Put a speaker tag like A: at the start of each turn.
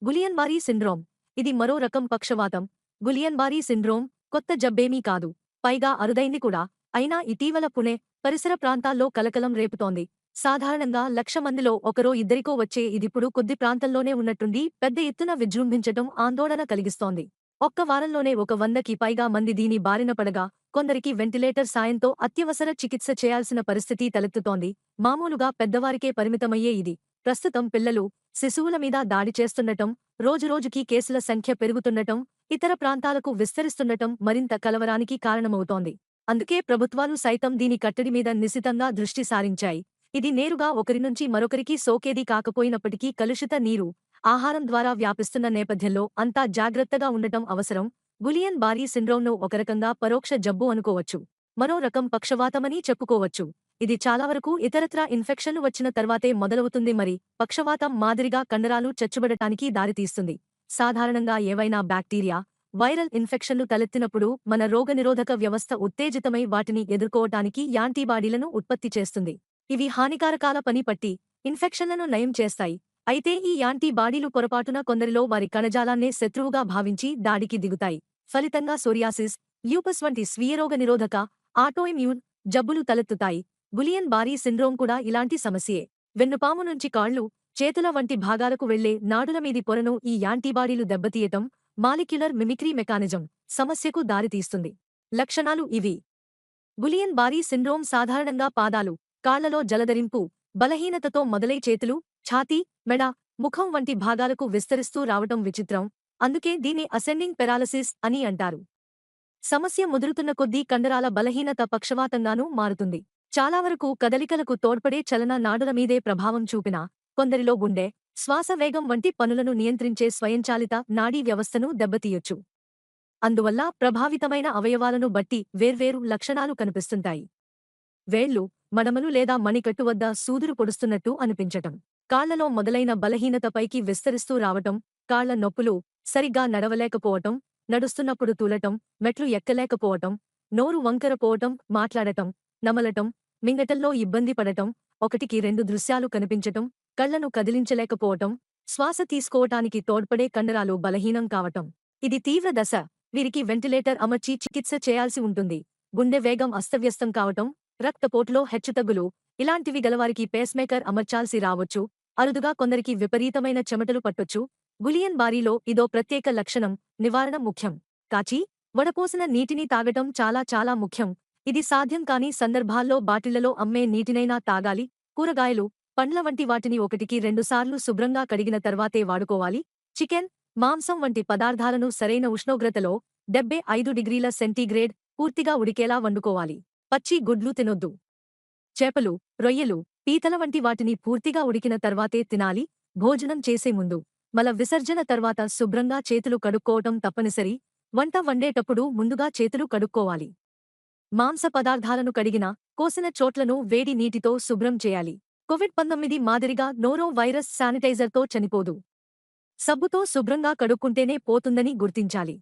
A: Guillain బారీ syndrome. ఇది మరో రకం పక్షవాతం. గులియన్ బారీ సిండ్రోమ్ కొత్త జబ్బేమీ కాదు. పైగా అరుదైంది కూడా. అయినా ఇటీవల పుణె, పరిసర ప్రాంతాల్లో కలకలం రేపుతోంది. సాధారణంగా 1,00,000 మందిలో ఒకరో ఇద్దరికో వచ్చే ఇదిప్పుడు కొద్ది ప్రాంతంలోనే ఉన్నట్టుండి పెద్ద ఎత్తున విజృంభించటం ఆందోళన కలిగిస్తోంది. ఒక్క వారంలోనే 100కి పైగా మంది దీని బారిన పడగా, కొందరికి వెంటిలేటర్ సాయంతో అత్యవసర చికిత్స చేయాల్సిన పరిస్థితి తలెత్తుతోంది. మామూలుగా పెద్దవారికే పరిమితమయ్యే ఇది ప్రస్తుతం పిల్లలు, శిశువుల మీద దాడి చేస్తుండటం, రోజురోజుకీ కేసుల సంఖ్య పెరుగుతుండటం, ఇతర ప్రాంతాలకు విస్తరిస్తుండటం మరింత కలవరానికి కారణమవుతోంది. అందుకే ప్రభుత్వాలు సైతం దీని కట్టడి మీద నిశితంగా దృష్టి సారించాయి. ఇది నేరుగా ఒకరి నుంచి మరొకరికి సోకేది కాకపోయినప్పటికీ కలుషిత నీరు, ఆహారం ద్వారా వ్యాపిస్తున్న నేపథ్యంలో అంతా జాగ్రత్తగా ఉండటం అవసరం. గులియన్ బారీ సిండ్రోమ్ను ఒకరకంగా పరోక్ష జబ్బు అనుకోవచ్చు. మరో రకం పక్షవాతమని చెప్పుకోవచ్చు. ఇది చాలా వరకు ఇతరత్రా ఇన్ఫెక్షన్లు వచ్చిన తర్వాతే మొదలవుతుంది. మరి పక్షవాతం మాదిరిగా కండరాలు చచ్చుబడటానికి దారితీస్తుంది. సాధారణంగా ఏవైనా బ్యాక్టీరియా, వైరల్ ఇన్ఫెక్షన్లు తలెత్తినప్పుడు మన రోగనిరోధక వ్యవస్థ ఉత్తేజితమై వాటిని ఎదుర్కోవటానికి యాంటీబాడీలను ఉత్పత్తి చేస్తుంది. ఇవి హానికారకాల పని పట్టి ఇన్ఫెక్షన్లను నయం చేస్తాయి. అయితే ఈ యాంటీబాడీలు పొరపాటున కొందరిలో వారి కణజాలాన్నే శత్రువుగా భావించి దాడికి దిగుతాయి. ఫలితంగా సోరియాసిస్, ల్యూపస్ వంటి స్వీయరోగ నిరోధక, ఆటోఇమ్యూన్ జబ్బులు తలెత్తుతాయి. గులియన్ బారీ సిండ్రోమ్ కూడా ఇలాంటి సమస్యే. వెన్నుపాము నుంచి కాళ్ళు, చేతుల వంటి భాగాలకు వెళ్లే నాడుల మీది పొరను ఈ యాంటీబాడీలు దెబ్బతీయటం, మాలిక్యులర్ మిమిక్రీ మెకానిజం సమస్యకు దారితీస్తుంది. లక్షణాలు ఇవి. గులియన్ బారీ సిండ్రోమ్ సాధారణంగా పాదాలు, కాళ్లలో జలదరింపు, బలహీనతతో మొదలై చేతులు, ఛాతీ, మెడ, ముఖం వంటి భాగాలకు విస్తరిస్తూ రావటం విచిత్రం. అందుకే దీన్ని అసెండింగ్ పెరాలసిస్ అని అంటారు. సమస్య ముదురుతున్న కొద్దీ కండరాల బలహీనత పక్షవాతంగానూ మారుతుంది. చాలా వరకు కదలికలకు తోడ్పడే చలన నాడుల మీదే ప్రభావం చూపినా, కొందరిలో గుండె, శ్వాస వేగం వంటి పనులను నియంత్రించే స్వయంచాలిత నాడీ వ్యవస్థను దెబ్బతీయొచ్చు. అందువల్ల ప్రభావితమైన అవయవాలను బట్టి వేర్వేరు లక్షణాలు కనిపిస్తుంటాయి. వేళ్లు, మడమలు లేదా మణికట్టు వద్ద సూదురు పొడుస్తున్నట్టు అనిపించటం, కాళ్లలో మొదలైన బలహీనత పైకి విస్తరిస్తూ రావటం, కాళ్ల నొప్పులు, సరిగ్గా నడవలేకపోవటం, నడుస్తున్నప్పుడు తూలటం, మెట్లు ఎక్కలేకపోవటం, నోరు వంకరపోవటం, మాట్లాడటం, నమలటం, మింగటంలో ఇబ్బంది పడటం, 1-2 దృశ్యాలు కనిపించటం, కళ్లను కదిలించలేకపోవటం, శ్వాస తీసుకోవటానికి తోడ్పడే కండరాలు బలహీనం కావటం. ఇది తీవ్ర దశ. వీరికి వెంటిలేటర్ అమర్చి చికిత్స చేయాల్సి ఉంటుంది. గుండె వేగం అస్తవ్యస్తం కావటం, రక్తపోటులో హెచ్చుతగ్గులు, ఇలాంటివి గలవారికి పేస్మేకర్ అమర్చాల్సి రావొచ్చు. అరుదుగా కొందరికి విపరీతమైన చెమటలు పట్టొచ్చు. గులియన్ బారీలో ఇదో ప్రత్యేక లక్షణం. నివారణ ముఖ్యం. కాచి, వడపోసిన నీటిని తాగటం చాలా చాలా ముఖ్యం. ఇది సాధ్యం కాని సందర్భాల్లో బాటిళ్లలో అమ్మే నీటినైనా తాగాలి. కూరగాయలు, పండ్ల వంటి వాటిని 1-2 సార్లు శుభ్రంగా కడిగిన తర్వాతే వాడుకోవాలి. చికెన్, మాంసం వంటి పదార్థాలను సరైన ఉష్ణోగ్రతలో 75 డిగ్రీల సెంటీగ్రేడ్ పూర్తిగా ఉడికేలా వండుకోవాలి. పచ్చి గుడ్లు తినొద్దు. చేపలు, రొయ్యలు, పీతల వంటి వాటిని పూర్తిగా ఉడికిన తర్వాతే తినాలి. భోజనం చేసే ముందు, మల విసర్జన తర్వాత శుభ్రంగా చేతులు కడుక్కోవటం తప్పనిసరి. వంట వండేటప్పుడు ముందుగా చేతులు కడుక్కోవాలి. మాంస పదార్థాలను కడిగిన, కోసిన చోట్లను వేడి నీటితో శుభ్రం చేయాలి. కోవిడ్-19 మాదిరిగా నోరో వైరస్ శానిటైజర్తో చనిపోదు. సబ్బుతో శుభ్రంగా కడుక్కుంటేనే పోతుందని గుర్తించాలి.